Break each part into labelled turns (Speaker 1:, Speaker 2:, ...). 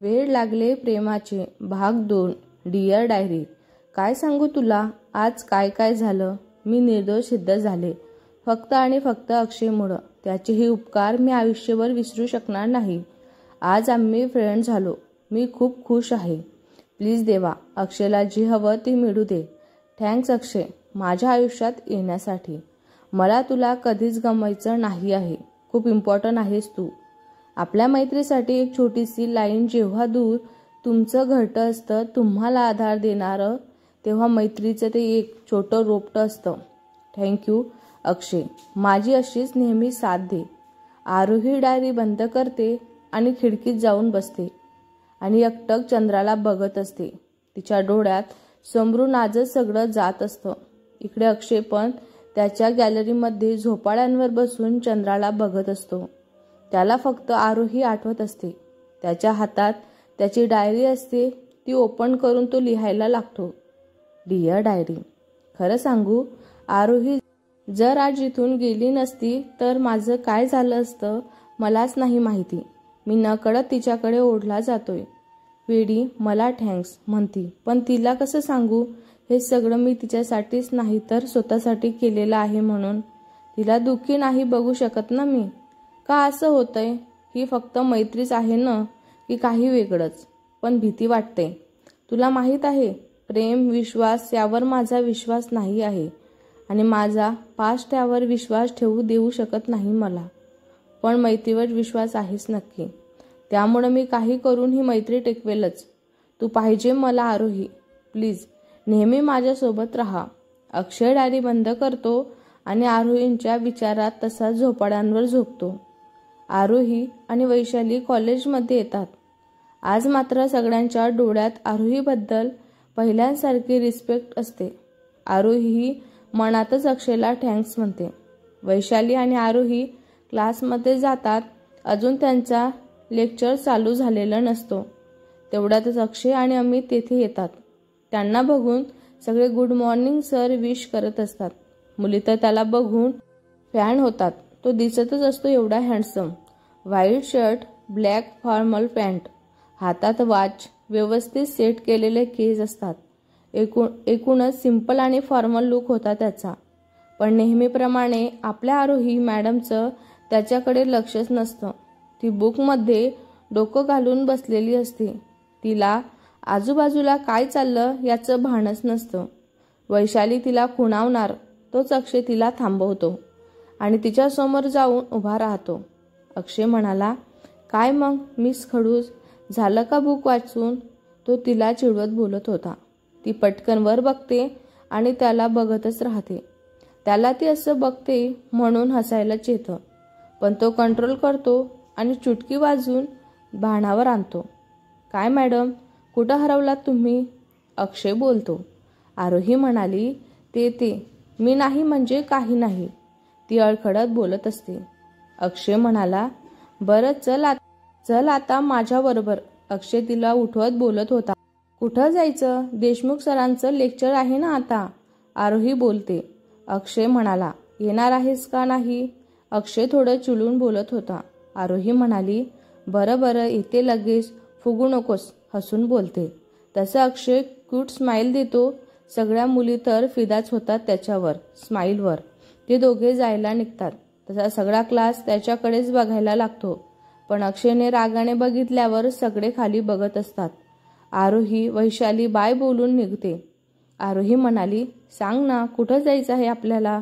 Speaker 1: वेळ लागले प्रेमाचे भाग 2. Dear diary. काय सांगू तुला आज काय काय झालं. मी निर्दोष सिद्ध झाले फक्त आणि फक्त अक्षयमुळं. त्याचेही उपकार मी आयुष्यभर विसरू शकणार नाही. आज आम्ही फ्रेंड झालो. मी खूप खुश आहे. प्लीज देवा, अक्षयला जे हवं ते मिळू दे. थँक्स अक्षय, माझ्या आयुष्यात येण्यासाठी. मला तुला कधीच गमायचं नाही आहे. खूप इम्पॉर्टंट आहेस तू. आपल्या मैत्रीसाठी एक छोटीशी लाईन. जेव्हा दूर तुमचं घरटं असतं, तुम्हाला आधार देणारं, तेव्हा मैत्रीचं ते एक छोटं रोपटं असतं. थँक्यू अक्षय, माझी अशीच नेहमी साथ दे. आरोही डायरी बंद करते आणि खिडकीत जाऊन बसते आणि एकटक चंद्राला बघत असते. तिच्या डोळ्यात समोरून आजच सगळं जात असतं. इकडे अक्षय पण त्याच्या गॅलरीमध्ये झोपाळ्यांवर बसून चंद्राला बघत असतो. त्याला फक्त आरोही आठवत असते. त्याच्या हातात त्याची डायरी असते. ती ओपन करून तो लिहायला लागतो. Dear diary. खरं सांगू आरोही, जर आज इथून गेली नसती तर माझं काय झालं असतं मलाच नाही माहिती. मी नकळत तिच्याकडे ओढला जातोय. वेडी, मला थँक्स म्हणती, पण तिला कसं सांगू हे सगळं मी तिच्यासाठीच नाही तर स्वतःसाठी केलेलं आहे म्हणून. तिला दुःखी नाही बघू शकत ना मी. का असं होतंय? ही फक्त मैत्रीच आहे ना की काही वेगळंच? पण भीती वाटते. तुला माहीत आहे, प्रेम, विश्वास यावर माझा विश्वास नाही आहे आणि माझा पास्ट यावर विश्वास ठेवू देऊ शकत नाही मला. पण मैत्रीवर विश्वास आहेच नक्की. त्यामुळं मी काही करून ही मैत्री टिकवेलच. तू पाहिजे मला आरोही. प्लीज नेहमी माझ्यासोबत राहा. अक्षय डायरी बंद करतो आणि आरोहींच्या विचारात तसा झोपाळ्यांवर झोपतो. आरोही आणि वैशाली कॉलेजमध्ये येतात. आज मात्र सगळ्यांच्या डोळ्यात आरोहीबद्दल पहिल्यांसारखी रिस्पेक्ट असते. आरोही मनातच अक्षयला थँक्स म्हणते. वैशाली आणि आरोही क्लासमध्ये जातात. अजून त्यांचा लेक्चर चालू झालेला नसतो. तेवढ्यातच अक्षय आणि अमित तेथे येतात. त्यांना बघून सगळे गुड मॉर्निंग सर विश करत असतात. मुली तर त्याला बघून फॅन होतात. तो दिसतच असतो एवढा handsome. White shirt, black formal pant, हातात वॉच, व्यवस्थित सेट केलेले केस असतात. एकूणच सिंपल आणि फॉर्मल लुक होता त्याचा. पण नेहमीप्रमाणे आपल्या आरोही मॅडमचं त्याच्याकडे लक्षच नसतं. ती बुकमध्ये डोकं घालून बसलेली असते. तिला आजूबाजूला काय चाललं याचं भानच नसतं. वैशाली तिला खुणावणार, तोच अक्षय तिला थांबवतो आणि तिच्यासमोर जाऊन उभा राहतो. अक्षय म्हणाला, काय मग मिस खडूस, झालं का बुक वाचून? तो तिला चिडवत बोलत होता. ती पटकन वर बघते आणि त्याला बघतच राहते. त्याला ती असं बघते म्हणून हसायलाच येतं. पण तो कंट्रोल करतो आणि चुटकी वाजून भानावर आणतो. काय मॅडम, कुठं हरवलात तुम्ही? अक्षय बोलतो. आरोही म्हणाली, ते मी नाही म्हणजे काही नाही. ती अडखडत बोलत असते. अक्षय म्हणाला, बरं चल आता माझ्याबरोबर. अक्षय तिला उठवत बोलत होता. कुठं जायचं? देशमुख सरांचं लेक्चर आहे ना आता. आरोही बोलते. अक्षय म्हणाला, येणार आहेस का नाही? अक्षय थोडं चिडून बोलत होता. आरोही म्हणाली, बरं येते लगेच, फुगू नकोस, हसून बोलते. तसं अक्षय क्यूट स्माईल देतो. सगळ्या मुली तर फिदाच होतात त्याच्यावर, स्माईलवर. ते दोघे जायला निघतात. तसा सगळा क्लास त्याच्याकडेच बघायला लागतो. पण अक्षयने रागाने बघितल्यावर सगळे खाली बघत असतात. आरोही वैशाली बाय बोलून निघते. आरोही म्हणाली, सांग ना कुठं जायचं आहे आपल्याला?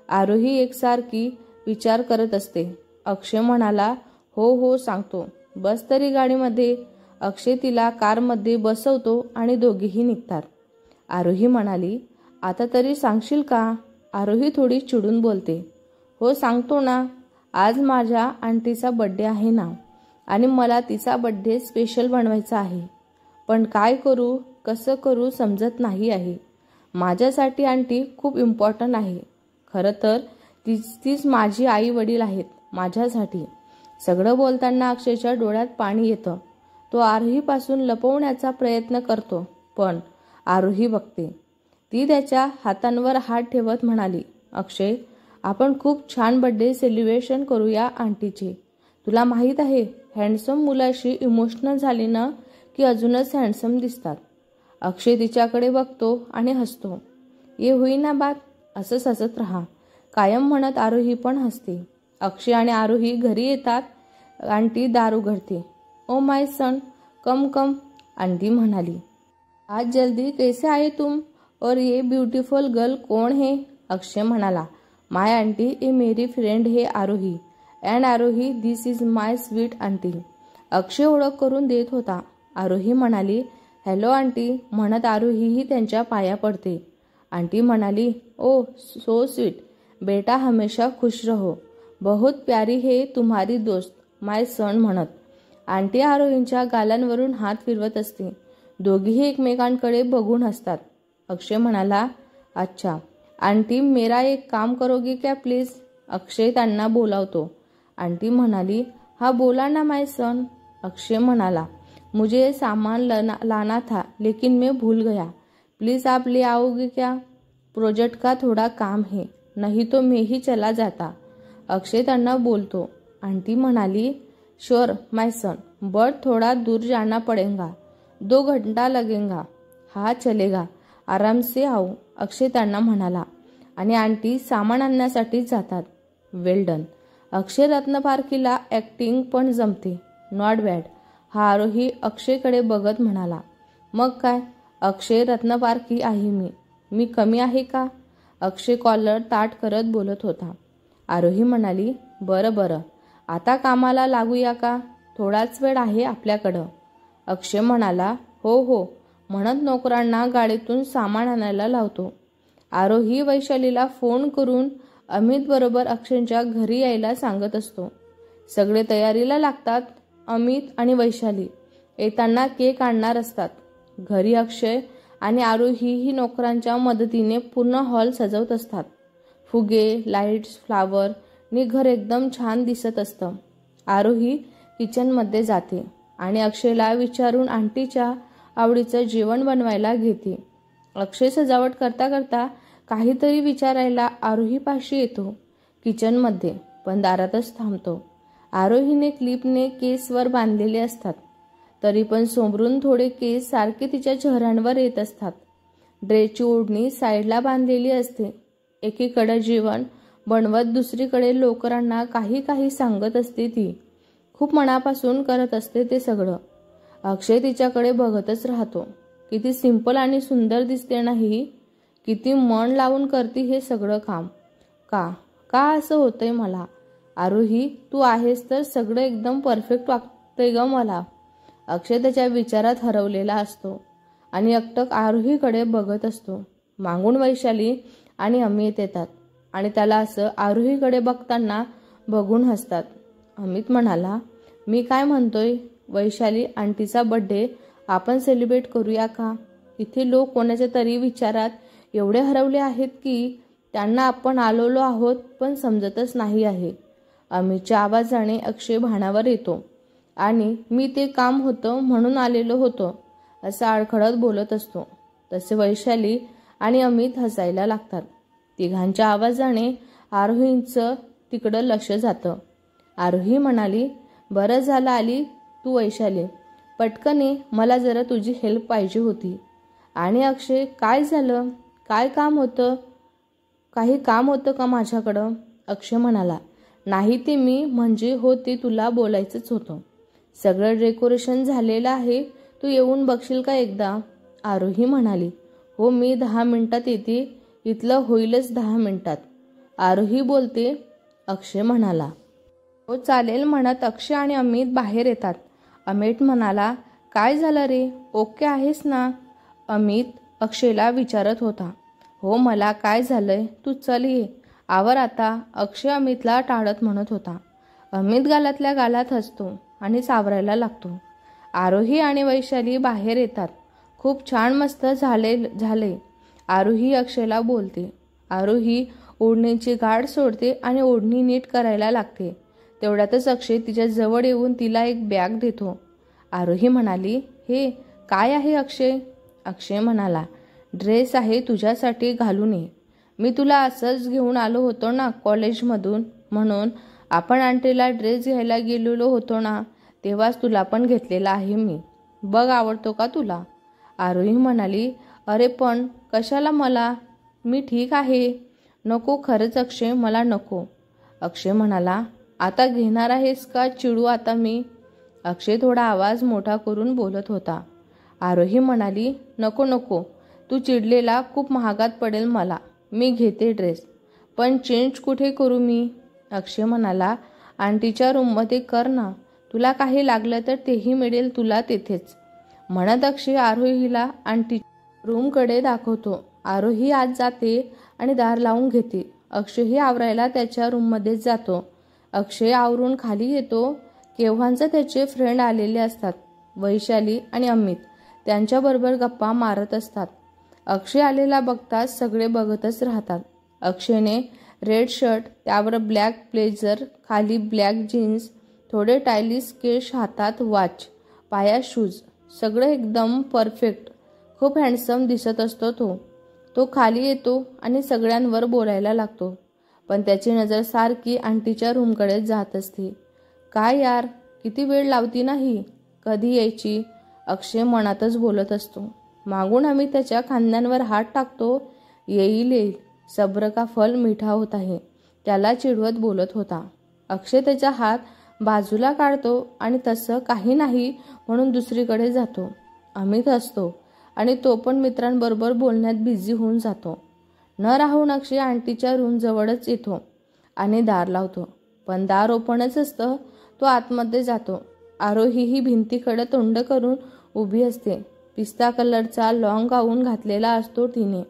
Speaker 1: आरोही एकसारखी विचार करत असते. अक्षय म्हणाला, हो सांगतो, बस तरी गाडीमध्ये. अक्षय तिला कारमध्ये बसवतो आणि दोघेही निघतात. आरोही म्हणाली, आता तरी सांगशील का? आरोही थोडी चिडून बोलते. हो सांगतो ना. आज माझ्या आंटीचा बड्डे आहे ना आणि मला तिचा बड्डे स्पेशल बनवायचा आहे. पण काय करू, कसं करू समजत नाही आहे. माझ्यासाठी आंटी खूप इम्पॉर्टंट आहे. खरं तर तीच माझी आई वडील आहेत माझ्यासाठी. सगळं बोलताना अक्षयच्या डोळ्यात पाणी येतं. तो आरोहीपासून लपवण्याचा प्रयत्न करतो, पण आरोही बघते. ती त्याच्या हातांवर हात ठेवत म्हणाली, अक्षय, आपण खूप छान बर्थडे सेलिब्रेशन करूया आंटीचे. तुला माहीत आहे हँडसम मुलाशी इमोशनल झाली ना की अजूनच हँडसम दिसतात. अक्षय तिच्याकडे बघतो आणि हसतो. ये हुई ना बात, असंच हसत राहा, कायम म्हणत आरोही पण हसते. अक्षय आणि आरोही घरी येतात. आंटी दार उघडते. Oh my son, come come, aunty म्हणाली. आज जल्दी कैसे आए तुम, और ये ब्यूटीफुल गर्ल कौन है? अक्षय म्हणाला. माय आंटी, ये मेरी फ्रेंड है Aarohi. And Aarohi, this is my sweet aunty. Akshay ओळख करून देत होता. आरोही म्हणाली, हॅलो आंटी म्हणत आरोहीही त्यांच्या पाया पडते. आंटी म्हणाली, ओ सो स्वीट, बेटा हमेशा खुश रहो, बहुत प्यारी है तुम्हारी दोस्त, माय सन म्हणत आंटी आरोहींच्या गालांवरून हात फिरवत असते. दोघीही एकमेकांकडे बघून हसतात. अक्षय म्हणाला, अच्छा आंटी, मेरा एक काम करोगे क्या प्लीज? अक्षय त्यांना बोलावतो. आंटी म्हणाली, हा बोला ना माय सन. अक्षय म्हणाला, मुझे सामान लाना था लेकिन मैं भूल गया, प्लीज आप ले आओगे क्या? प्रोजेक्ट का थोड़ा काम है, नहीं तो मैं ही चला जाता. अक्षय त्यांना बोलतो. आंटी म्हणाली, श्योर माय सन, बट थोड़ा दूर जाना पड़ेगा, 2 घंटा लगेगा. हा चलेगा, आराम से आओ, अक्षय त्यांना म्हणाला. आणि आंटी सामान आणण्यासाठी जातात. वेल डन. अक्षय रत्नपारखीला ॲक्टिंग पण जमते, नॉट बॅड. हा आरोही अक्षयकडे बघत म्हणाला. मग काय, अक्षय रत्नपारखी आहे मी कमी आहे का? अक्षय कॉलर ताट करत बोलत होता. आरोही म्हणाली, बरं बरं, आता कामाला लागूया का? थोडाच वेळ आहे आपल्याकडं. अक्षय म्हणाला, हो हो म्हणत नोकरांना गाडीतून सामान आणायला लावतो. आरोही वैशालीला फोन करून अमित बरोबर अक्षयच्या घरी यायला सांगत असतो. सगळे तयारीला लागतात. अमित आणि वैशाली येताना केक आणणार असतात. घरी अक्षय आणि आरोही ही नोकरांच्या मदतीने पूर्ण हॉल सजवत असतात. फुगे, लाईट्स, फ्लावर नि घर एकदम छान दिसत असतं. आरोही किचनमध्ये जाते आणि अक्षयला विचारून आंटीच्या आवडीचं जेवण बनवायला घेते. अक्षय सजावट करता करता काहीतरी विचारायला आरोहीपाशी येतो. किचनमध्ये पण दारातच थांबतो. आरोहीने क्लिपने केसवर बांधलेले असतात, तरी पण सोमरून थोडे केस सारखे तिच्या चेहऱ्यांवर येत असतात. ड्रेसची ओढणी साईडला बांधलेली असते. एकीकडे जेवण बनवत दुसरीकडे लोकरांना काही सांगत असते. ती खूप मनापासून करत असते ते सगळं. अक्षय तिच्याकडे बघतच राहतो. किती सिंपल आणि सुंदर दिसते नाही, किती मन लावून करते हे सगळं काम. का असं होतंय मला? आरोही, तू आहेस तर सगळं एकदम परफेक्ट वाटतंय ग मला. अक्षय त्याच्या विचारात हरवलेला असतो आणि एकटक आरोहीकडे बघत असतो. मागून वैशाली आणि अमित येतात आणि त्याला असं आरोहीकडे बघताना बघून हसतात. अमित म्हणाला, मी काय म्हणतोय वैशाली, आंटीचा बर्थडे आपण सेलिब्रेट करूया का? इथे लोक कोणाच्या तरी विचारात एवढे हरवले आहेत की त्यांना आपण आलेलो आहोत पण समजतच नाही आहे. अमितच्या आवाजाने अक्षय भानावर येतो आणि मी ते काम होतं म्हणून आलेलो होतो असं अडखळत बोलत असतो. तसे वैशाली आणि अमित हसायला लागतात. तिघांच्या आवाजाने आरोहींचं तिकडं लक्ष जातं. आरोही म्हणाली, बरं झालं आली तू वैशाली, पटकन ये, मला जरा तुझी हेल्प पाहिजे होती. आणि अक्षय, काय झालं? काय काम होतं? काही काम होतं का माझ्याकडं? अक्षय म्हणाला, नाही ते मी म्हणजे हो ते तुला बोलायचंच होतं. सगळं डेकोरेशन झालेलं आहे, तू येऊन बघशील का एकदा? आरोही म्हणाली, हो मी 10 मिनिटात येते, इथलं होईलच 10 मिनिटात. आरोही बोलते. अक्षय म्हणाला, हो चालेल म्हणत अक्षय आणि अमित बाहेर येतात. अमित म्हणाला, काय झालं रे, ओके आहेस ना? अमित अक्षयला विचारत होता. हो मला काय झालंय, तू चल ये, आवर आता, अक्षय अमितला टाळत म्हणत होता. अमित गालातल्या गालात हसतो आणि सावरायला लागतो. आरोही आणि वैशाली बाहेर येतात. खूप छान मस्त झाले. आरोही अक्षयला बोलते. आरोही ओढणीची गाठ सोडते आणि ओढणी नीट करायला लागते. तेवढ्यातच अक्षय तिच्या जवळ येऊन तिला एक बॅग देतो. आरोही म्हणाली, हे काय आहे अक्षय? अक्षय म्हणाला, ड्रेस आहे तुझ्यासाठी घालून ये. मी तुला असंच घेऊन आलो होतो ना कॉलेजमधून, म्हणून आपण आंटीला ड्रेस घ्यायला गेलेलो होतो ना, तेव्हाच तुला पण घेतलेला आहे मी. बघ आवडतो का तुला? आरोही म्हणाली, अरे पण कशाला मला? मी ठीक आहे. नको खरंच अक्षय, मला नको. अक्षय म्हणाला, आता घेणार आहेस का चिडू आता मी? अक्षय थोडा आवाज मोठा करून बोलत होता. आरोही म्हणाली, नको नको, तू चिडलेला खूप महागात पडेल मला. मी घेते ड्रेस, पण चेंज कुठे करू मी? अक्षय म्हणाला, आंटीच्या रूममध्ये कर ना. तुला काही लागलं तर तेही मिळेल तुला तिथेच. म्हणत अक्षय आरोहीला आंटी रूमकडे दाखवतो. आरोही आत जाते आणि दार लावून घेते. अक्षयही आवरायला त्याच्या रूममध्येच जातो. अक्षय आवरून खाली येतो. केव्हांचा त्याचे फ्रेंड आलेले असतात. वैशाली आणि अमित त्यांच्याबरोबर गप्पा मारत असतात. अक्षय आलेला बघताच सगळे बघतच राहतात. अक्षयने रेड शर्ट, त्यावर ब्लॅक ब्लेझर, खाली ब्लॅक जीन्स, थोडे टायलिश केश, हातात वॉच, पायात शूज, सगळं एकदम परफेक्ट. खूप हँडसम दिसत असतो तो. तो खाली येतो आणि सगळ्यांवर बोलायला लागतो, पण त्याची नजर सारखी आंटीच्या रूमकडे जात असते. काय यार, किती वेळ लावती नाही? कधी यायची? अक्षय मनातच बोलत असतो. मागून आम्ही त्याच्या खांद्यांवर हात टाकतो. येईल येईल, सब्र का फल मीठा होता है, त्याला चिडवत बोलत होता. अक्षय त्याचा हात बाजूला काढतो आणि तसं काही नाही म्हणून दुसरीकडे जातो. अमित असतो आणि तो पण मित्रांबरोबर बोलण्यात बिझी होऊन जातो. न राहून अक्षय आंटीच्या रूम जवळच येतो आणि दार लावतो. पण दार ओपनच असतं. तो आतमध्ये जातो. आरोही ही भिंतीकडे तोंड करून उभी असते. पिस्ता कलरचा लॉंग गाऊन घातलेला असतो तिने.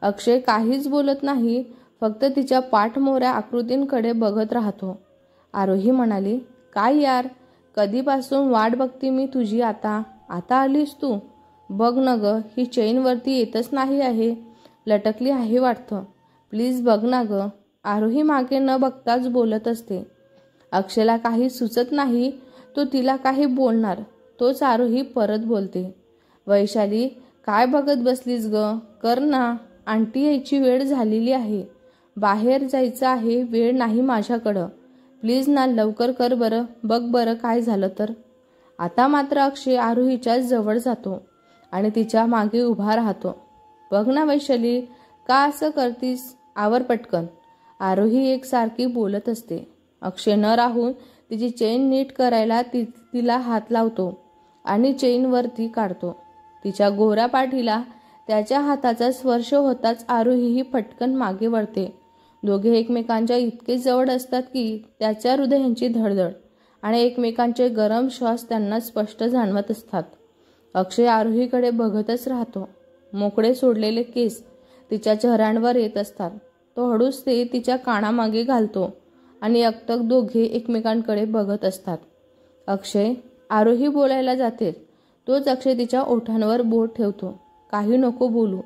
Speaker 1: अक्षय काहीच बोलत नाही, फक्त तिच्या पाठमोऱ्या आकृतींकडे बघत राहतो. आरोही म्हणाली, काय यार, कधीपासून वाट बघते मी तुझी. आता आलीस तू. बघ न ग, ही चेनवरती येतच नाही आहे, लटकली आहे वाटतं. प्लीज बघ ना ग. आरोही मागे न बघताच बोलत असते. अक्षयला काही सुचत नाही. तो तिला काही बोलणार, तोच आरोही परत बोलते. वैशाली, काय बघत बसलीस ग? कर ना. आंटी यायची वेळ झालेली आहे. बाहेर जायचं आहे, वेळ नाही माझ्याकडं. प्लीज ना, लवकर कर बरं. बघ बरं काय झालं तर. आता मात्र अक्षय आरोहीच्या जवळ जातो आणि तिच्या मागे उभा राहतो. बघ ना वैशाली, का असं करतीस? आवर पटकन. आरोही एकसारखी बोलत असते. अक्षय न राहून तिची चेन नीट करायला तिला हात लावतो आणि चेनवरती काढतो. तिच्या गोऱ्या पाठीला त्याच्या हाताचा स्पर्श होताच आरोहीही पटकन मागे वळते. दोघे एकमेकांच्या इतके जवळ असतात की त्याच्या हृदयांची धडधड आणि एकमेकांचे गरम श्वास त्यांना स्पष्ट जाणवत असतात. अक्षय आरोहीकडे बघतच राहतो. मोकळे सोडलेले केस तिच्या चेहऱ्यांवर येत असतात. तो हळूच ते तिच्या कानामागे घालतो आणि एकटक दोघे एकमेकांकडे बघत असतात. अक्षय, आरोही बोलायला जाते तोच अक्षय तिच्या ओठांवर बोट ठेवतो. काही नको बोलू,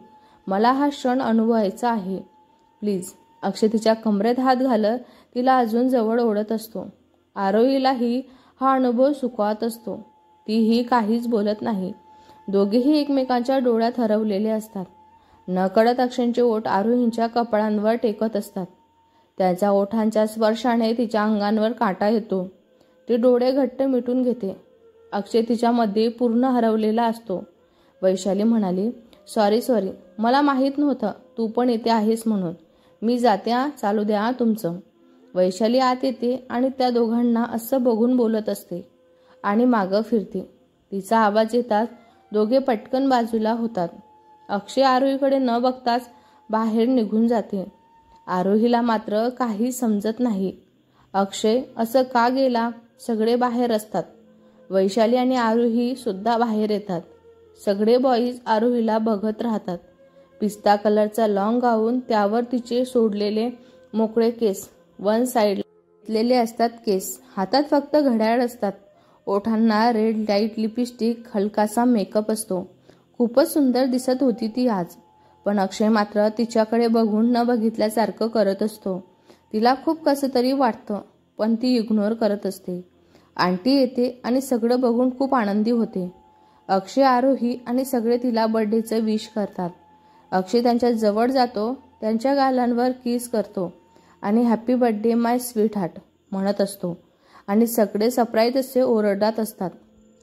Speaker 1: मला हा क्षण अनुभवायचा आहे. प्लीज. अक्षय तिच्या कमरेत हात घालत तिला अजून जवळ ओढत असतो. आरोहीलाही हा अनुभव सुखावत असतो. तीही काहीच बोलत नाही. दोघेही एकमेकांच्या डोळ्यात हरवलेले असतात. नकळत अक्षयचे ओठ आरोहींच्या कपाळांवर टेकत असतात. त्याच्या ओठांच्या स्पर्शाने तिच्या अंगांवर काटा येतो. ती डोळे घट्ट मिटून घेते. अक्षय तिच्यामध्ये पूर्ण हरवलेला असतो. वैशाली म्हणाली, सॉरी, मला माहीत नव्हतं तू पण इथे आहेस म्हणून. मी जाते, चालू द्या तुमचं. वैशाली आत येते आणि त्या दोघांना असं बघून बोलत असते आणि मागं फिरते. तिचा आवाज येताच दोघे पटकन बाजूला होतात. अक्षय आरोहीकडे न बघताच बाहेर निघून जाते. आरोहीला मात्र काही समजत नाही. अक्षय असं का गेला? सगळे बाहेर असतात. वैशाली आणि आरोही सुद्धा बाहेर येतात. सगळे बॉईज आरोहीला बघत राहतात. पिस्ता कलरचा लॉंग गाऊन, त्यावर तिचे सोडलेले मोकळे केस, वन साईडला घेतलेले असतात केस, हातात फक्त घड्याळ असतात, ओठांना रेड लाईट लिपस्टिक, हलकासा मेकअप असतो. खूपच सुंदर दिसत होती ती आज. पण अक्षय मात्र तिच्याकडे बघून न बघितल्यासारखं करत असतो. तिला खूप कसं तरी वाटतं, पण ती इग्नोर करत असते. आंटी येते आणि सगळं बघून खूप आनंदी होते. अक्षय, आरोही आणि सगळे तिला बर्थडेचं विश करतात. अक्षय त्यांच्या जवळ जातो, त्यांच्या गालांवर किस करतो आणि हॅपी बर्थडे माय स्वीट हार्ट म्हणत असतो आणि सगळे सरप्राईज असे ओरडत असतात.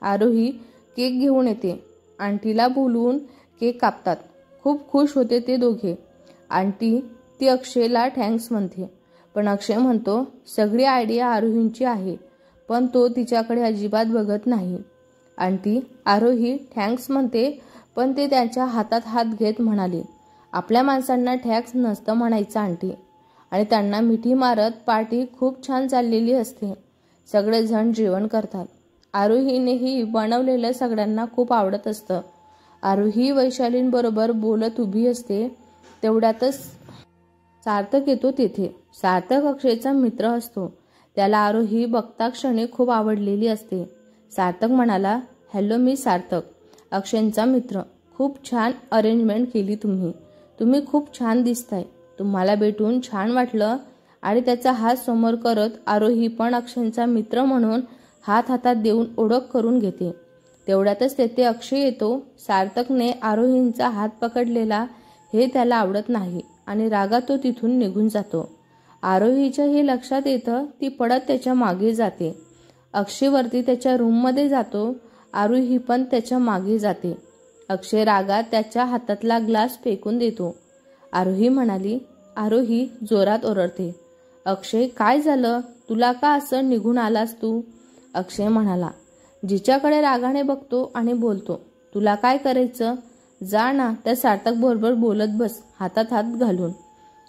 Speaker 1: आरोही केक घेऊन येते. आंटीला बोलवून केक कापतात. खूप खुश होते ते दोघे. आंटी ती अक्षयला थँक्स म्हणते, पण अक्षय म्हणतो सगळी आयडिया आरोहींची आहे, पण तो तिच्याकडे अजिबात बघत नाही. आंटी आरोही थँक्स म्हणते, पण ते त्यांच्या हातात हात घेत म्हणाले, आपल्या माणसांना थँक्स नसतं म्हणायचं आंटी. आणि त्यांना मिठी मारत पार्टी खूप छान चाललेली असते. सगळेजण जेवण करतात. आरोहीनेही बनवलेलं सगळ्यांना खूप आवडत असतं. आरोही वैशालींबरोबर बोलत उभी असते. तेवढ्यातच सार्थक येतो तिथे. सार्थक अक्षयचा मित्र असतो. त्याला आरोही बघता क्षणी खूप आवडलेली असते. सार्थक म्हणाला, हॅलो मी सार्थक, अक्षयचा मित्र. खूप छान अरेंजमेंट केली तुम्ही. तुम्ही खूप छान दिसताय. तुम्हाला भेटून छान वाटलं. आणि त्याचा हात समोर करत आरोही पण अक्षयचा मित्र म्हणून हात हातात देऊन ओळख करून घेते. तेवढ्यातच तेथे अक्षय येतो. सार्थकने आरोहींचा हात पकडलेला हे त्याला आवडत नाही आणि रागात तो तिथून निघून जातो. आरोहीच्या हे लक्षात येतं. ती पडत त्याच्या मागे जाते. अक्षयवरती त्याच्या रूममध्ये जातो. आरोही पण त्याच्या मागे जाते. अक्षय रागात त्याच्या हातातला ग्लास फेकून देतो. आरोही म्हणाली. आरोही जोरात ओरडते, अक्षय काय झालं? तुला का असं निघून आलास तू? अक्षय म्हणाला, जिच्याकडे रागाने बघतो आणि बोलतो, तुला काय करायचं? जा ना त्या सार्थक बरोबर बोलत बस हातात हात घालून.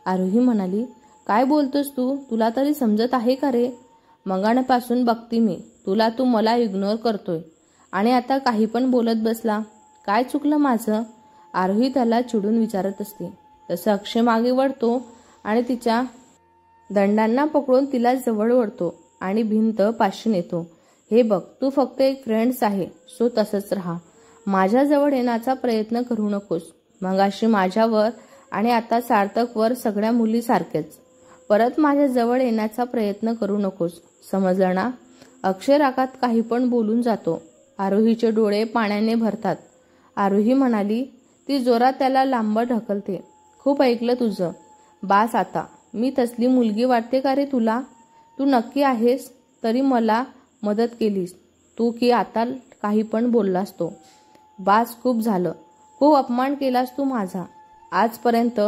Speaker 1: आरोही म्हणाली, काय बोलतोस तू? तुला तरी समजत आहे का रे? मगाणपासून बघती मी तुला, तू मला इग्नोर करतोय आणि आता काही पण बोलत बसला. काय चुकलं माझं? आरोही त्याला चिडून विचारत असते. तसं अक्षय मागे वळतो आणि तिच्या दंडांना पकडून तिला जवळ ओढतो आणि भिंत पाशी नेतो. हे बघ, तू फक्त एक फ्रेंड्स आहे, सो तसंच राहा. माझ्याजवळ येण्याचा प्रयत्न करू नकोस. मगाशी माझ्यावर आणि आता सार्थकवर सगळ्या मुली सारखेच. परत माझ्याजवळ येण्याचा प्रयत्न करू नकोस, समजलं ना? अक्षय रागात काही पण बोलून जातो. आरोहीचे डोळे पाण्याने भरतात. आरोही म्हणाली. ती जोरात त्याला लांब ढकलते. खूप ऐकलं तुझं, बास आता. मी तसली मुलगी वाटते का रे तुला? तू नक्की आहेस? तरी मला मदत केलीस तू की आता काही पण बोललास तो? बास, खूप झालं. खूप अपमान केलास तू माझा. आजपर्यंत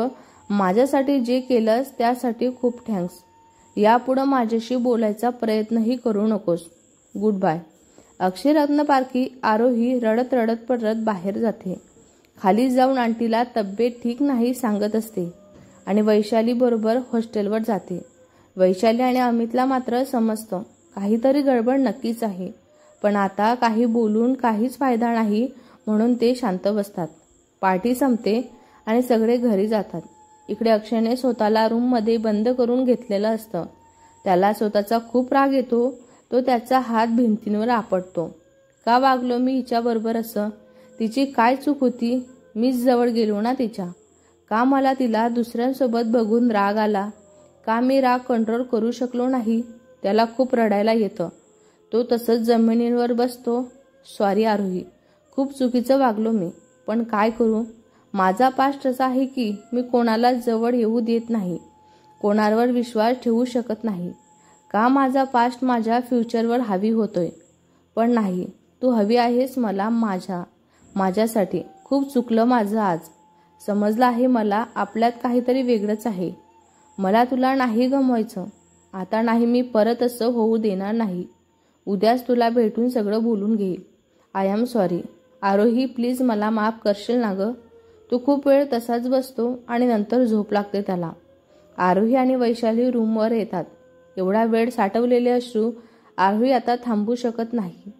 Speaker 1: माझ्यासाठी जे केलंस त्यासाठी खूप थँक्स. यापुढं माझ्याशी बोलायचा प्रयत्नही करू नकोस. Goodbye. अक्षय रत्नपारखी आरोही रडत रडत परत बाहेर जाते. खाली जाऊन आंटीला तब्येत ठीक नाही सांगत असते आणि वैशाली बरोबर हॉस्टेलवर जाते. वैशाली आणि अमितला मात्र समजतं काहीतरी गडबड नक्कीच आहे, पण आता काही बोलून काहीच फायदा नाही म्हणून ते शांत बसतात. पार्टी संपते आणि सगळे घरी जातात. इकडे अक्षयने स्वतःला रूममध्ये बंद करून घेतलेलं असतं. त्याला स्वतःचा खूप राग येतो. तो त्याचा हात भिंतींवर आपटतो. का वागलो मी हिच्याबरोबर असं? तिची काय चूक होती? मीच जवळ गेलो ना तिच्या. का मला तिला दुसऱ्यांसोबत बघून राग आला? का मी राग कंट्रोल करू शकलो नाही? त्याला खूप रडायला येतं. तो तसंच जमिनीवर बसतो. सॉरी आरोही, खूप चुकीचं वागलो मी, पण काय करू? माझा पास्ट असा आहे की मी कोणाला जवळ येऊ देत नाही, कोणावर विश्वास ठेवू शकत नाही. का माझा पास्ट माझ्या फ्युचरवर हावी होतोय? पण नाही, तू हवी आहेस मला माझ्यासाठी. खूप चुकलं माझं आज. समजलं आहे मला आपल्यात काहीतरी वेगळंच आहे. मला तुला नाही गमवायचं. आता नाही, मी परत असं होऊ देणार नाही. उद्याच तुला भेटून सगळं बोलून घेईल. I am sorry. Aarohi please मला माफ करशील ना गं? तो खूप वेळ तसाच बसतो आणि नंतर झोप लागते त्याला. आरोही आणि वैशाली रूमवर येतात. एवढा वेळ साठवलेले अश्रू आरोही आता थांबू शकत नाही.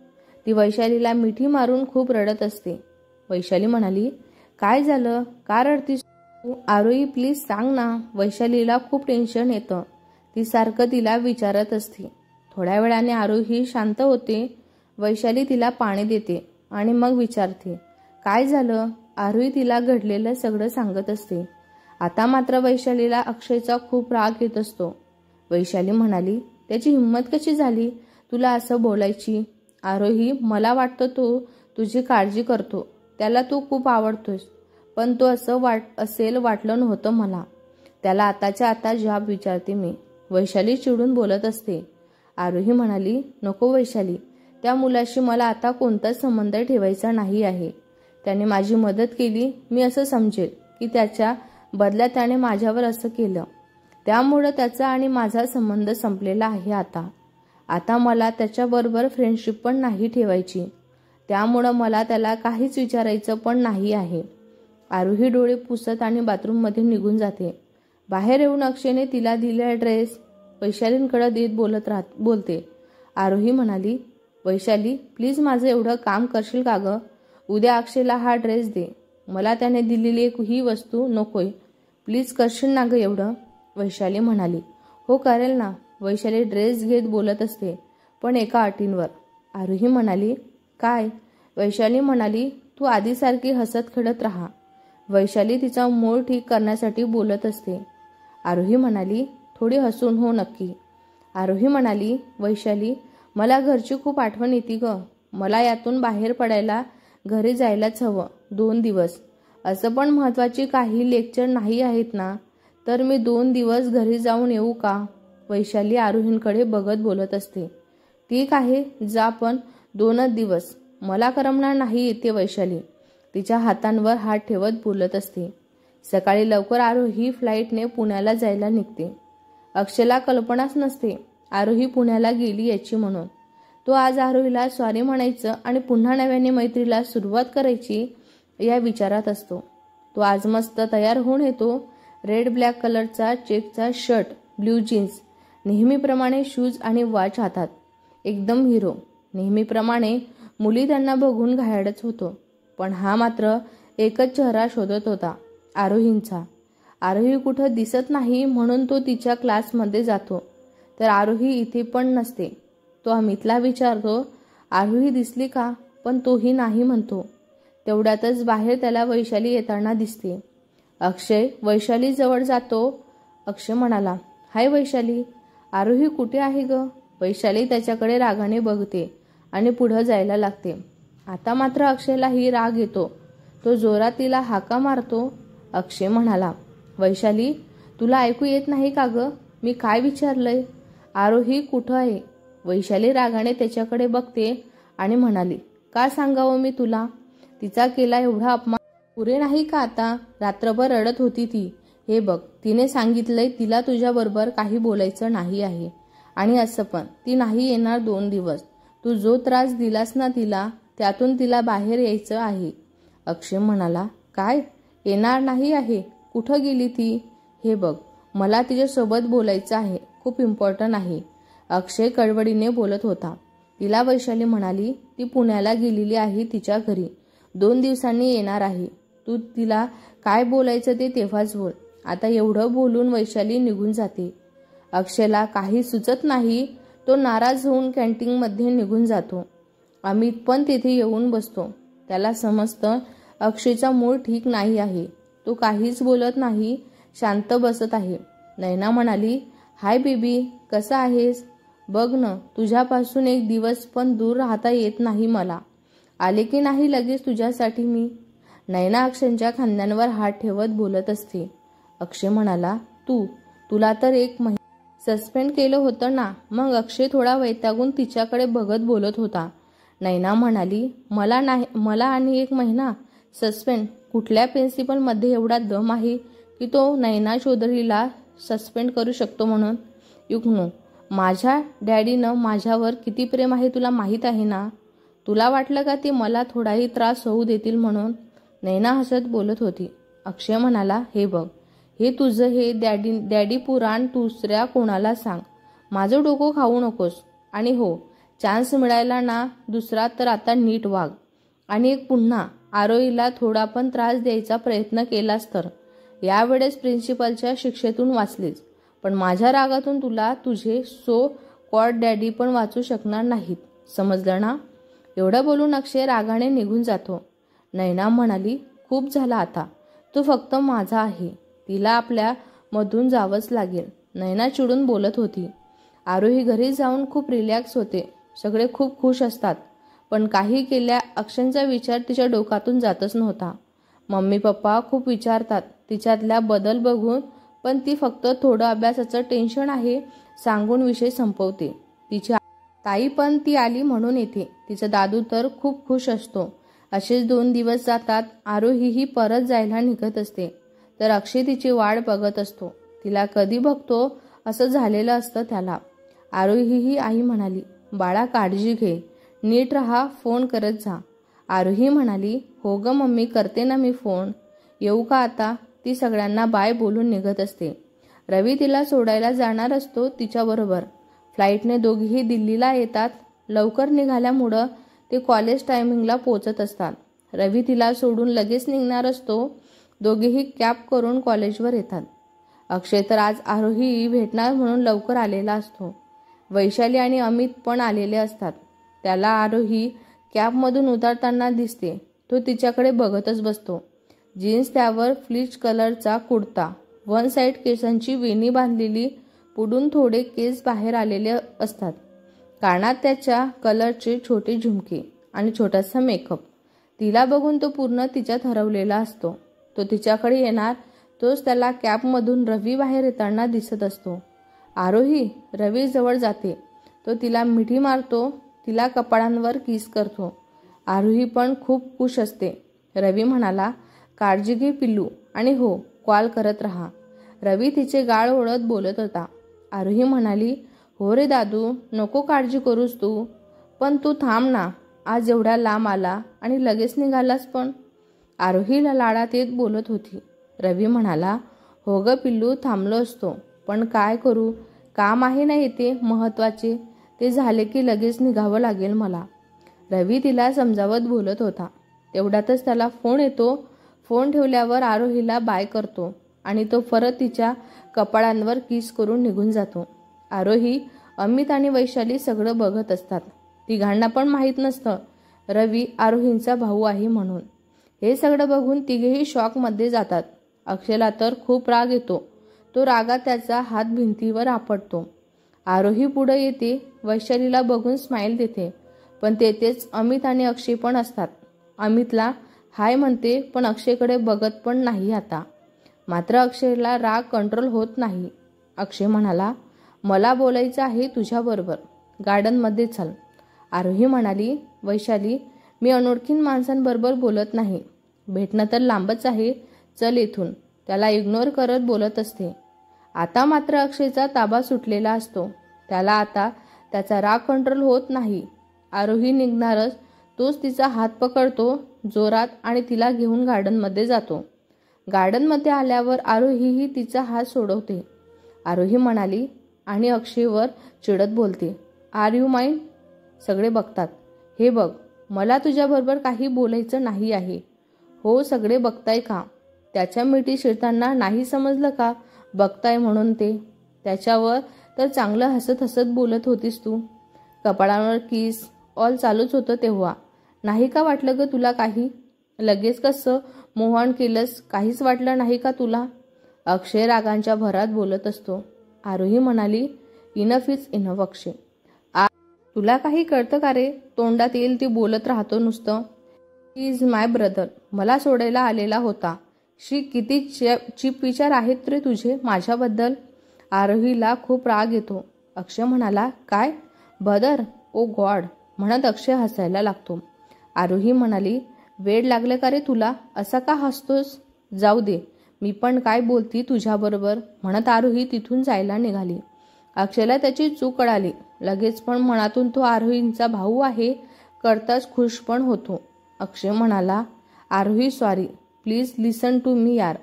Speaker 1: ती वैशालीला मिठी मारून खूप रडत असते. वैशाली म्हणाली, काय झालं? का रडतीस तू? आरोही प्लीज सांग ना. वैशालीला खूप टेन्शन येतं. ती सारखं तिला विचारत असते. थोड्या वेळाने आरोही शांत होते. वैशाली तिला पाणी देते आणि मग विचारते, काय झालं? आरोही तिला घडलेलं सगळं सांगत असते. आता मात्र वैशालीला अक्षयचा खूप राग येत असतो. वैशाली म्हणाली, त्याची हिंमत कशी झाली तुला असं बोलायची? आरोही, मला वाटतं तो तुझी काळजी करतो. त्याला तू खूप आवडतोस, पण तो असं वाटलं नव्हतं मला. त्याला आताच्या आता जॉब विचारते मी. वैशाली चिडून बोलत असते. आरोही म्हणाली, नको वैशाली, त्या मुलाशी मला आता कोणताच संबंध ठेवायचा नाही आहे. त्याने माझी मदत केली, मी असं समजेल की त्याच्या बदल्यात त्याने माझ्यावर असं केलं. त्यामुळं त्याचा आणि माझा संबंध संपलेला आहे. आता मला त्याच्याबरोबर फ्रेंडशिप पण नाही ठेवायची. त्यामुळं मला त्याला काहीच विचारायचं पण नाही आहे. आरोही डोळे पुसत आणि बाथरूममध्ये निघून जाते. बाहेर येऊन अक्षयने तिला दिलेला ड्रेस वैशालींकडे देत बोलते. आरोही म्हणाली, वैशाली प्लीज माझं एवढं काम करशील का गं? उद्या अक्षयला हा ड्रेस दे. मला त्याने दिलेली ही वस्तू नकोय. प्लीज करशील ना गं एवढं? वैशाली म्हणाली, हो करेल ना. वैशाली ड्रेस घेत बोलत असते, पण एका अटींवर. आरोही म्हणाली, काय? वैशाली म्हणाली, तू आधीसारखी हसत खेळत राहा. वैशाली तिचा मूड ठीक करण्यासाठी बोलत असते. आरोही म्हणाली, थोडी हसून हो नक्की. आरोही म्हणाली, वैशाली मला घरची खूप आठवण येते गं. मला यातून बाहेर पडायला घरी जायलाच हवं 2 दिवस. असं पण महत्त्वाची काही लेक्चर नाही आहेत ना, तर मी 2 दिवस घरी जाऊन येऊ का? वैशाली आरोहींकडे बघत बोलत असते. ठीक आहे जा, पण 2च दिवस. मला करमणार नाही येते वैशाली तिच्या हातांवर हात ठेवत बोलत असते. सकाळी लवकर आरोही फ्लाईटने पुण्याला जायला निघते. अक्षयला कल्पनाच नसते आरोही पुण्याला गेली याची म्हणून. तो आज आरोहीला सॉरी म्हणायचं आणि पुन्हा नव्याने मैत्रीला सुरुवात करायची या विचारात असतो. तो आज मस्त तयार होऊन येतो. रेड ब्लॅक कलरचा चेकचा शर्ट, ब्ल्यू जीन्स, नेहमीप्रमाणे शूज आणि वॉच हातात. एकदम हिरो. नेहमीप्रमाणे मुली त्यांना बघून घायाळच होतो. पण हा मात्र एकच चेहरा शोधत होता, आरोहींचा. आरोही कुठं दिसत नाही म्हणून तो तिच्या क्लासमध्ये जातो, तर आरोही इथे पण नसते. तो अमितला विचारतो, आरोही दिसली का? पण तोही नाही म्हणतो. तेवढ्यातच बाहेर त्याला वैशाली येताना दिसते. अक्षय वैशाली जवळ जातो. अक्षय म्हणाला, हाय वैशाली. आरोही कुठे आहे ग? वैशाली त्याच्याकडे रागाने बघते आणि पुढं जायला लागते. आता मात्र अक्षयलाही राग येतो. तो जोरात तिला हाका मारतो. अक्षय म्हणाला, वैशाली तुला ऐकू येत नाही का ग? मी काय विचारलंय? आरोही कुठं आहे? वैशाली रागाने त्याच्याकडे बघते आणि म्हणाली, का सांगावं मी तुला? तिचा केला एवढा अपमान पुरे नाही का आता? रात्रभर रडत होती ती. हे बघ, तिने सांगितलंय तिला तुझ्याबरोबर काही बोलायचं नाही आहे. आणि असं पण ती नाही येणार 2 दिवस. तू जो त्रास दिलास ना तिला, त्यातून तिला बाहेर यायचं आहे. अक्षय म्हणाला, काय? येणार नाही आहे? कुठं गेली ती? हे बघ, मला तिच्यासोबत बोलायचं आहे. खूप इम्पॉर्टंट आहे. अक्षय कळवळीने बोलत होता. तिला वैशाली म्हणाली, ती पुण्याला गेलेली आहे तिच्या घरी. 2 दिवसांनी येणार आहे. तू तिला काय बोलायचं ते तेव्हाच बोल. आता एवढं बोलून वैशाली निघून जाते. अक्षयला काही सुचत नाही. तो नाराज होऊन कॅन्टीनमध्ये निघून जातो. अमित पण तिथे येऊन बसतो. त्याला समजतं अक्षयचा मूड ठीक नाही आहे. तो काहीच बोलत नाही, शांत बसत आहे. नैना म्हणाली, हाय बेबी, कसा आहेस? बघ न, तुझ्यापासून 1 दिवस पण दूर राहता येत नाही मला. आले की नाही लगेच तुझ्यासाठी मी. नैना अक्षयच्या खांद्यांवर हात ठेवत बोलत असते. अक्षय म्हणाला, तुला तर 1 महिना सस्पेंड केलं होतं ना? मग अक्षय थोडा वैतागून तिच्याकडे बघत बोलत होता. नैना म्हणाली, मला आणि 1 महिना सस्पेंड? कुठल्या प्रिन्सिपलमध्ये एवढा दम आहे की तो नैना चौधरीला सस्पेंड करू शकतो म्हणून? युक्नो, माझ्या डॅडीनं माझ्यावर किती प्रेम आहे तुला माहीत आहे ना? तुला वाटलं का ते मला थोडाही त्रास होऊ देतील म्हणून? नैना हसत बोलत होती. अक्षय म्हणाला, हे बघ, हे तुझं हे डॅडी पुराण दुसऱ्या कोणाला सांग. माझं डोकं खाऊ नकोस. आणि हो, चान्स मिळायला ना दुसरा तर आता नीट वाग. आणि एक पुन्हा आरोहीला थोडा पण त्रास द्यायचा प्रयत्न केलास तर यावेळेस प्रिन्सिपलच्या शिक्षेतून वाचलीस, पण माझ्या रागातून तुला तुझे सो कॉल्ड डॅडी पण वाचू शकणार नाहीत. समजलं ना? एवढं बोलून अक्षय रागाने निघून जातो. नैना म्हणाली, खूप झाला आता. तो फक्त माझा आहे. तिला आपल्या मधून जावंच लागेल. नैना चिडून बोलत होती. आरोही घरी जाऊन खूप रिलॅक्स होते. सगळे खूप खुश असतात, पण काही केल्या अक्षयचा विचार तिच्या डोक्यातून जातच नव्हता. मम्मी पप्पा खूप विचारतात तिच्यातल्या बदल बघून, पण ती फक्त थोडं अभ्यासाचं टेन्शन आहे सांगून विषय संपवते. तिची ताई पण ती आली म्हणून येते. तिचा दादू तर खूप खुश असतो. असेच 2 दिवस जातात. आरोहीही परत जायला निघत असते तर अक्षय तिची वाट बघत असतो. तिला कधी बघतो असं झालेलं असतं त्याला. आरोहीही आई म्हणाली, बाळा काळजी घे, नीट राहा, फोन करत जा. आरोही म्हणाली, हो ग मम्मी, करते ना मी फोन. येऊ का आता? ती सगळ्यांना बाय बोलून निघत असते. रवी तिला सोडायला जाणार असतो तिच्याबरोबर. फ्लाईटने दोघेही दिल्लीला येतात. लवकर निघाल्यामुळं ते कॉलेज टायमिंगला पोचत असतात. रवी तिला सोडून लगेच निघणार असतो. दोघेही कॅब करून कॉलेजवर येतात. अक्षय तर आज आरोही भेटणार म्हणून लवकर आलेला असतो. वैशाली आणि अमित पण आलेले असतात. त्याला आरोही कॅबमधून उतरताना दिसते. तो तिच्याकडे बघतच बसतो. जीन्स, त्यावर फ्लीच कलरचा कुर्ता, वन साईड केसांची वेणी बांधलेली, पुढून थोडे केस बाहेर आलेले असतात. कानात त्याच्या कलरचे छोटे झुमके आणि छोटासा मेकअप. तिला बघून तो पूर्ण तिच्यात हरवलेला असतो. तो तिच्याकडे येणार तोच त्याला कॅबमधून रवी बाहेर येताना दिसत असतो. आरोही रवी जवळ जाते. तो तिला मिठी मारतो. तिला कपाळांवर किस करतो. आरोही पण खूप खुश असते. रवी म्हणाला, काळजी घे पिल्लू, आणि हो, कॉल करत राहा. रवी तिचे गाळ ओढत बोलत होता. आरोही म्हणाली, हो रे दादू, नको काळजी करूस तू, पण तू थांब ना, आज एवढ्या लांब आला आणि लगेच निघालास पण. आरोहीला लाडात येत बोलत होती. रवी म्हणाला, हो ग पिल्लू, थांबलो असतो, पण काय करू, काम आहे ना येते महत्वाचे, ते झाले की लगेच निघावं लागेल मला. रवी तिला समजावत बोलत होता. तेवढ्यातच त्याला फोन येतो. फोन ठेवल्यावर आरोहीला बाय करतो आणि तो परत तिच्या कपाळांवर किस करून निघून जातो. आरोही, अमित आणि वैशाली सगळं बघत असतात. तिघांना पण माहीत नसतं रवी आरोहींचा भाऊ आहे म्हणून. हे सगळं बघून तिघेही शॉकमध्ये जातात. अक्षयला तर खूप राग येतो. तो रागात त्याचा हात भिंतीवर आपटतो. आरोही पुढे येते. वैशालीला बघून स्माईल देते, पण तेथेच अमित आणि अक्षय पण असतात. अमितला हाय म्हणते, पण अक्षयकडे बघत पण नाही आता. मात्र अक्षयला राग कंट्रोल होत नाही. अक्षय म्हणाला, मला बोलायचं आहे तुझ्याबरोबर, गार्डनमध्ये चल. आरोही म्हणाली, वैशाली, मी अनोळखी माणसांबरोबर बोलत नाही, भेटणं तर लांबच आहे, चल इथून. त्याला इग्नोर करत बोलत असते. आता मात्र अक्षयचा ताबा सुटलेला असतो. त्याला आता त्याचा राग कंट्रोल होत नाही. आरोही निघणारच तोच तिचा हात पकडतो जोरात आणि तिला घेऊन गार्डनमध्ये जातो. गार्डनमध्ये आल्यावर आरोहीही तिचा हात सोडवते. आरोही म्हणाली आणि अक्षयवर चिडत बोलते, आर यू माइंड? सगळे बघतात. हे बघ, मला तुझ्याबरोबर काही बोलायचं नाही आहे. हो, सगळे बघताय का? त्याच्या मिठी शिरताना नाही समजलं का बघताय म्हणून? ते त्याच्यावर तर चांगलं हसत हसत बोलत होतीस तू. कपाळावर किस ऑल चालूच होतं तेव्हा. नाही का वाटलं ग तुला काही? लगेच कसं मोहन केलंस, काहीच वाटलं नाही का तुला? अक्षय रागांच्या भरात बोलत असतो. आरोही म्हणाली, इनफ इज इनफ अक्षय. तुला काही कळतं का रे? तोंडात येईल ती बोलत राहतो नुसतं. ही इज माय ब्रदर, मला सोडायला आलेला होता. शी, किती चीप विचार आहेत रे तुझे माझ्याबद्दल. आरोहीला खूप राग येतो. अक्षय म्हणाला, काय ब्रदर? ओ गॉड, म्हणत अक्षय हसायला लागतो. आरोही म्हणाली, वेड लागलं का रे तुला? असा का हसतोस? जाऊ दे, मी पण काय बोलती तुझ्याबरोबर, म्हणत आरोही तिथून जायला निघाली. अक्षयला त्याची चूक कळाली लगेच, पण मनातून तो आरोहींचा भाऊ आहे करताच खुश पण होतो. अक्षय म्हणाला, Aarohi sorry, please listen to me यार.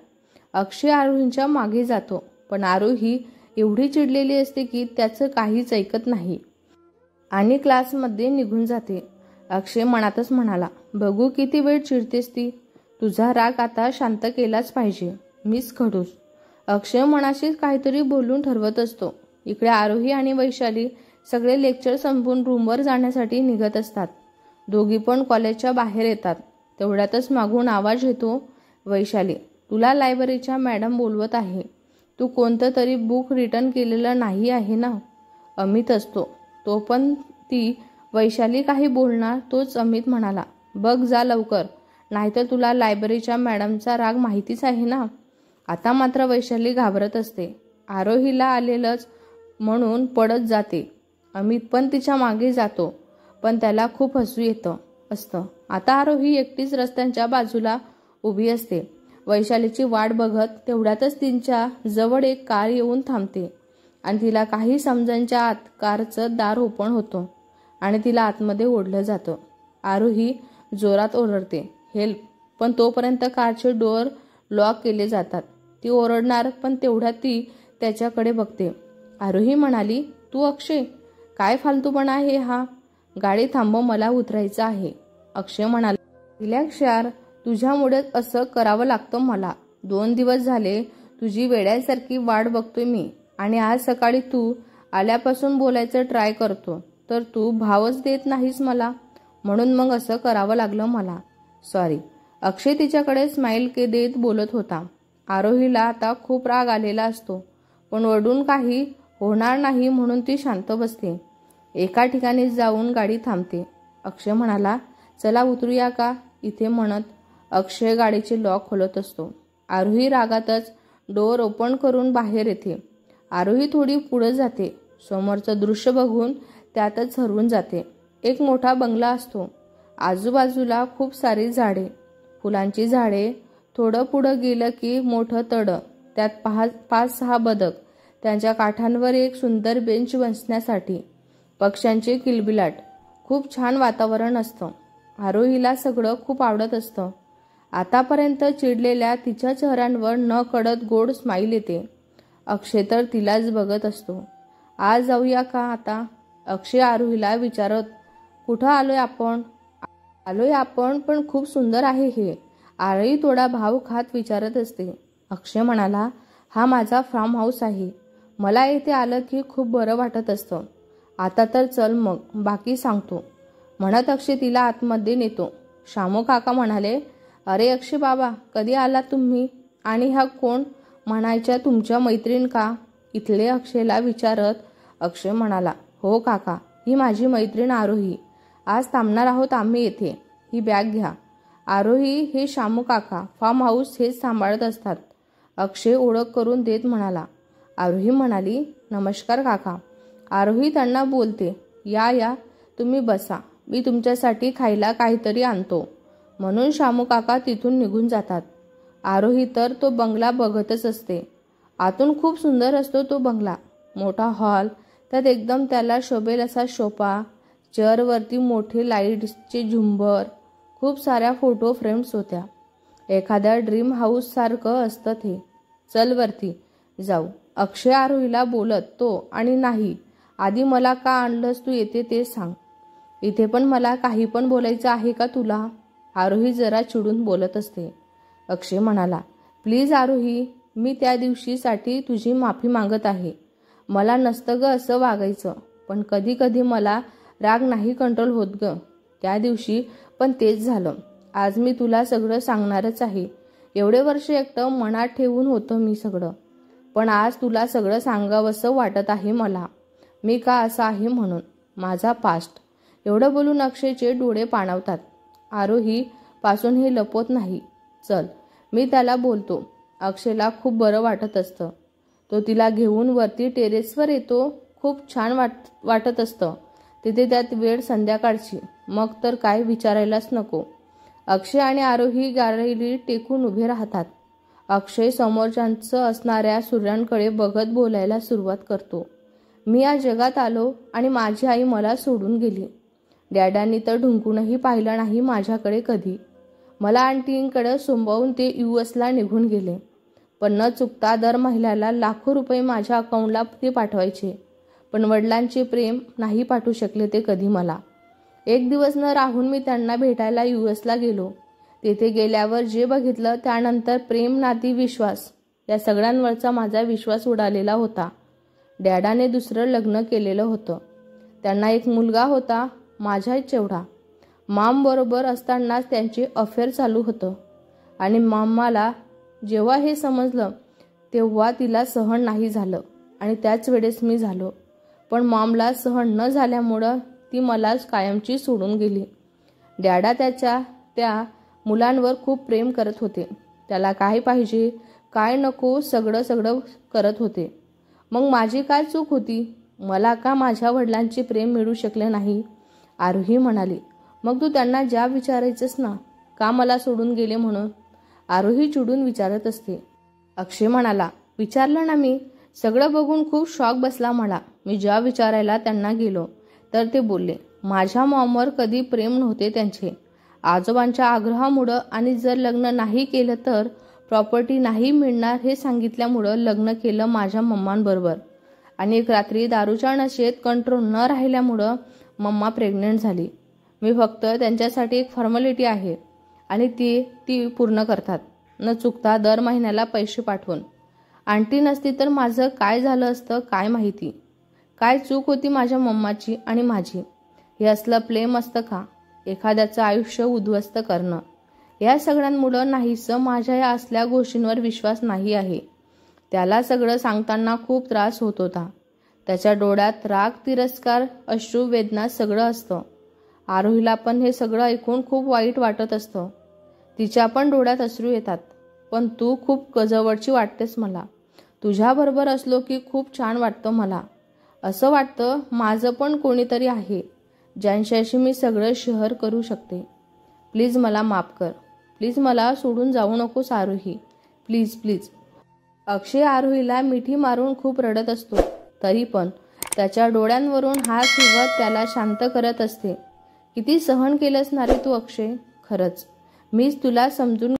Speaker 1: अक्षय आरोहींच्या मागे जातो, पण आरोही एवढी चिडलेली असते की त्याचं काहीच ऐकत नाही आणि क्लासमध्ये निघून जाते. अक्षय मनातच म्हणाला, बघू किती वेळ चिडतेस ती. तुझा राग आता शांत केलाच पाहिजे, मिस खडूस. अक्षय मनाशीच काहीतरी बोलून ठरवत असतो. इकडे आरोही आणि वैशाली सगळे लेक्चर संपवून रूमवर जाण्यासाठी निघत असतात. दोघी पण कॉलेजच्या बाहेर येतात. तेवढ्यातच मागून आवाज येतो, वैशाली, तुला लायब्ररीच्या मॅडम बोलवत आहे. तू कोणतं तरी बुक रिटर्न केलेलं नाही आहे ना? अमित असतो तो, पण ती वैशाली काही बोलणार तोच अमित म्हणाला, बघ जा लवकर, नाहीतर तुला लायब्ररीच्या मॅडमचा राग माहितीच आहे ना. आता मात्र वैशाली घाबरत असते. आरोहीला आलेलंच म्हणून पडत जाते. अमित पण तिच्या मागे जातो, पण त्याला खूप हसू येतं असतं. आता आरोही एकटीच रस्त्यांच्या बाजूला उभी असते, वैशालीची वाट बघत. तेवढ्यातच तिच्या जवळ एक कार येऊन थांबते आणि तिला काही समजांच्या आत कारचं दार ओपन होतं आणि तिला आतमध्ये ओढलं जातं. आरोही जोरात ओरडते, हेल्प, पण तोपर्यंत कारचे डोअर लॉक केले जातात. ती ओरडणार, पण तेवढ्यात ती त्याच्याकडे बघते. आरोही म्हणाली, तू अक्षय, काय फालतूपणा आहे हा? गाडी थांबव, मला उतरायचं आहे. अक्षय म्हणाला, रिलॅक्स यार, तुझ्यामुळे असं करावं लागतं मला. 2 दिवस झाले तुझी वेड्यासारखी वाट बघतोय मी, आणि आज सकाळी तू आल्यापासून बोलायचं ट्राय करतो, तर तू भावच देत नाहीस मला, म्हणून मग असं करावं लागलं मला. सॉरी. अक्षय तिच्याकडे स्माईल देत बोलत होता. आरोहीला आता खूप राग आलेला असतो, पण ओरडून काही होणार नाही म्हणून ती शांत बसते. एका ठिकाणी जाऊन गाडी थांबते. अक्षय म्हणाला, चला उतरूया का इथे, म्हणत अक्षय गाडीचे लॉक खोलत असतो. आरोही रागातच डोअर ओपन करून बाहेर येते. आरोही थोडी पुढे जाते. समोरचं दृश्य बघून त्यातच हरवून जाते. एक मोठा बंगला असतो. आजूबाजूला खूप सारी झाडे, फुलांची झाडे. थोडं पुढं गेलं की मोठं तळं, त्यात 5-6 बदक, त्यांच्या काठांवर एक सुंदर बेंच बसण्यासाठी, पक्ष्यांचे किलबिलाट. खूप छान वातावरण असतं. आरोहीला सगळं खूप आवडत असतं. आतापर्यंत चिडलेल्या तिच्या चेहऱ्यांवर न कळत गोड स्माईल येते. अक्षय तर तिलाच बघत असतो. आज जाऊया का आता? अक्षय आरोहीला विचारत. कुठं आलोय आपण? आलोय आपण, पण खूप सुंदर आहे हे. आरोही थोडा भाव खात विचारत असते. अक्षय म्हणाला, हा माझा फार्म हाऊस आहे. मला इथे आलं की खूप बरं वाटत असतं. आता तर चल मग, बाकी सांगतो, म्हणत अक्षय तिला आतमध्ये नेतो. शामू काका म्हणाले, अरे अक्षय बाबा, कधी आलात तुम्ही? आणि हा कोण म्हणायच्या तुमच्या मैत्रीण का? इथले अक्षयला विचारत अक्षय म्हणाला, हो काका, ही माझी मैत्रीण आरोही. आज थांबणार आहोत आम्ही येथे. ही बॅग घ्या. आरोही हे शामू काका फार्म हाऊस हेच सांभाळत असतात. अक्षय ओळख करून देत म्हणाला. आरोही म्हणाली, नमस्कार काका. आरोही त्यांना बोलते, या तुम्ही बसा, मी तुमच्यासाठी खायला काहीतरी आणतो, म्हणून शामू काका तिथून निघून जातात. आरोही तर तो बंगला बघतच असते. आतून खूप सुंदर असतो तो बंगला. मोठा हॉल, त्यात एकदम त्याला शोभेल असा सोफा, चेअरवरती मोठे लाईट्सचे झुंबर, खूप साऱ्या फोटो फ्रेम्स होत्या. एखाद्या ड्रीम हाऊस सारखं असतं ते. चल वरती जाऊ, अक्षय आरोहीला बोलत तो. आणि नाही, आधी मला का आणलंस तू येते ते सांग. इथे पण मला काही पण बोलायचं आहे का तुला? आरोही जरा चिडून बोलत असते. अक्षय म्हणाला, प्लीज आरोही, मी त्या दिवशीसाठी तुझी माफी मागत आहे. मला नसतं ग असं वागायचं, पण कधी कधी मला राग नाही कंट्रोल होत ग. त्या दिवशी पण तेच झालं. आज मी तुला सगळं सांगणारच आहे. एवढे वर्ष एकटं मनात ठेवून होतं मी सगळं, पण आज तुला सगळं सांगावंसं वाटत आहे मला, मी का असा आहे म्हणून, माझा पास्ट. एवढं बोलून अक्षयचे डोळे पाणावतात. आरोही पासून हे लपवत नाही. चल, मी त्याला बोलतो. अक्षयला खूप बरं वाटत असतं. तो तिला घेऊन वरती टेरेसवर येतो. खूप छान वाटत असतं तिथे. त्यात वेळ संध्याकाळची, मग तर काय विचारायलाच नको. अक्षय आणि आरोही गाडीला टेकून उभे राहतात. अक्षय समोरच्यांचं असणाऱ्या सूर्यांकडे बघत बोलायला सुरुवात करतो. मी या जगात आलो आणि माझी आई मला सोडून गेली. डॅडांनी तर ढुंकूनही पाहिलं नाही माझ्याकडे कधी. मला आंटींकडे सोंबवून ते US निघून गेले. पण न चुकता दर महिन्याला लाखो रुपये माझ्या अकाउंटला ते पाठवायचे. पण वडिलांचे प्रेम नाही पाठवू शकले ते कधी मला. एक दिवस न राहून मी त्यांना भेटायला US गेलो. तेथे गेल्यावर जे बघितलं त्यानंतर प्रेम, नाती, विश्वास या सगळ्यांवरचा माझा विश्वास उडालेला होता. डॅडाने दुसरं लग्न केलेलं होतं. त्यांना एक मुलगा होता, माझ्याच एवढा. मॉम बरोबर असतानाच त्यांचे अफेअर चालू होतं. आणि मॉमला जेव्हा हे समजलं तेव्हा तिला सहन नाही झालं आणि त्याच वेळेस मी झालो. पण मॉमला सहन न झाल्यामुळं ती मलाच कायमची सोडून गेली. डॅडा त्याच्या त्या मुलांवर खूप प्रेम करत होते. त्याला काय पाहिजे काय नको सगळं करत होते. मग माझी काय चूक होती? मला का माझ्या वडिलांचे प्रेम मिळू शकले नाही? आरोही म्हणाली. मग तू त्यांना ज्या विचारायचंस ना, का मला सोडून गेले म्हणून? आरोही चिडून विचारत असते. अक्षय म्हणाला, विचारलं ना मी. सगळं बघून खूप शॉक बसला मला. मी ज्या विचारायला त्यांना गेलो तर ते बोलले, माझ्या मॉमवर कधी प्रेम नव्हते त्यांचे. आजोबांच्या आग्रहामुळं आणि जर लग्न नाही केलं तर प्रॉपर्टी नाही मिळणार हे सांगितल्यामुळं लग्न केलं माझ्या मम्मांबरोबर. आणि एक रात्री दारूच्या नशेत कंट्रोल न राहिल्यामुळं मम्मा प्रेग्नंट झाली. मी फक्त त्यांच्यासाठी एक फॉर्मॅलिटी आहे आणि ती पूर्ण करतात, न चुकता दर महिन्याला पैसे पाठवून. आंटी नसती तर माझं काय झालं असतं काय माहिती. काय चूक होती माझ्या मम्माची आणि माझी. हे असलं प्रेम असतं का? एखाद्याचं आयुष्य उद्ध्वस्त करणं. या सगळ्यांमुळं नाहीसं माझ्या या असल्या गोष्टींवर विश्वास नाही आहे. त्याला सगळं सांगताना खूप त्रास होत होता. त्याच्या डोळ्यात राग, तिरस्कार, अश्रू, वेदना सगळं असतं. आरोहीला पण हे सगळं ऐकून खूप वाईट वाटत असतं. तिच्या पण डोळ्यात अश्रू येतात. पण तू खूप जवळची वाटतेस मला. तुझ्याबरोबर असलो की खूप छान वाटतं मला. असं वाटतं माझं पण कोणीतरी आहे ज्यांच्याशी मी सगळं शेअर करू शकते. प्लीज मला माफ कर. प्लीज मला सोडून जाऊ नकोस आरोही. Please please. अक्षय आरोहीला मिठी मारून खूप रडत असतो. तरी पण त्याच्या डोळ्यांवरून हात फिरवत त्याला शांत करत असते. किती सहन केलंस ना रे तू अक्षय. खरंच मीच तुला समजून